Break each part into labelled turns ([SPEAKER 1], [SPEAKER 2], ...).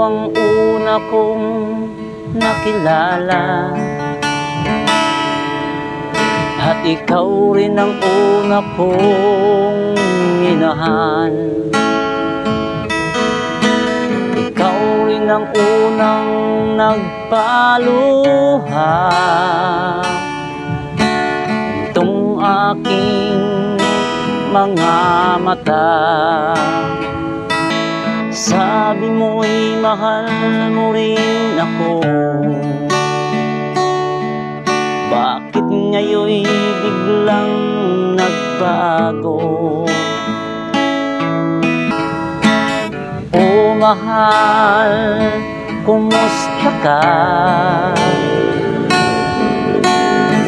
[SPEAKER 1] ang una kong nakilala, at ikaw rin ang una kong minahal. Ikaw rin ang unang nagpaluha nitong aking mga mata. Sabi mo'y mahal mo rin ako, bakit ngayon'y biglang nagbago? O mahal, kumusta ka?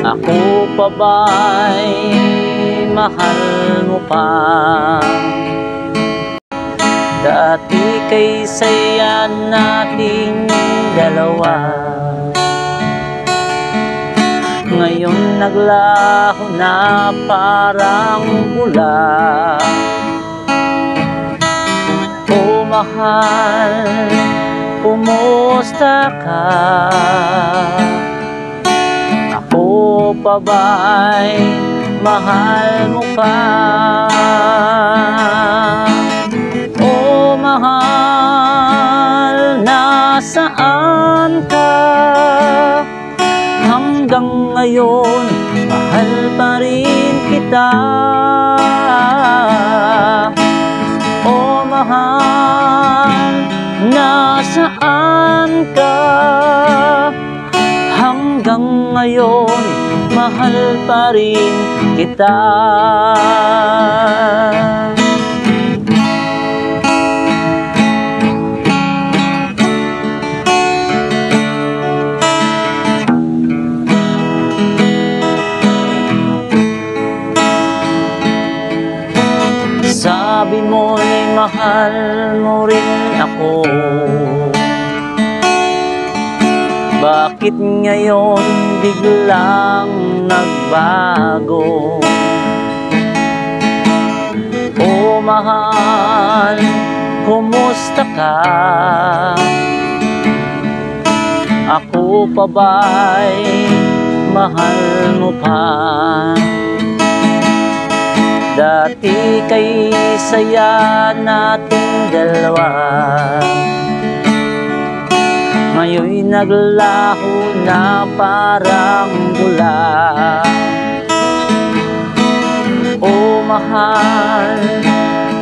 [SPEAKER 1] Ako pa ba'y mahal mo pa? Dati kay saya nating dalawa, ngayon naglaho na parang bula. O mahal, kumusta ka? Ako pa ba'y mahal mo pa? O mahal, nasaan ka? Hanggang ngayon, mahal pa rin kita. O mahal, nasaan ka? Hanggang ngayon, mahal pa rin kita. Sabi mo'y mahal mo rin ako, bakit ngayon biglang nagbago? O mahal, kumusta ka? Ako pa ba'y mahal mo pa? Dati kay saya nating dalawa, ngayon'y naglaho na parang bula. O mahal,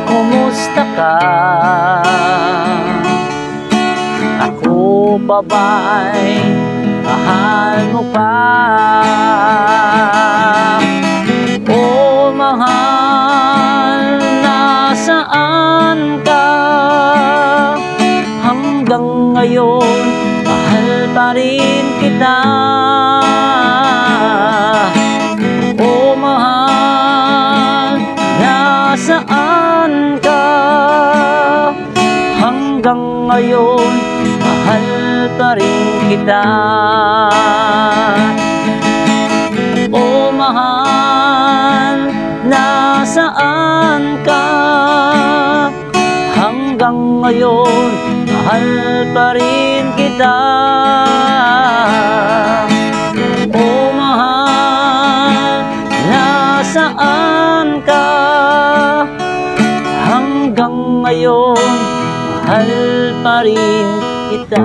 [SPEAKER 1] kumusta ka? Ako pa ba'y mahal mo pa? O mahal, nasaan ka? Hanggang ngayon, mahal pa rin kita. O mahal, nasaan ka? Hanggang ngayon, mahal pa rin kita. O mahal, nasaan ka? Hanggang ngayon, mahal pa rin kita. O mahal, nasaan ka? Hanggang ngayon, mahal pa rin kita.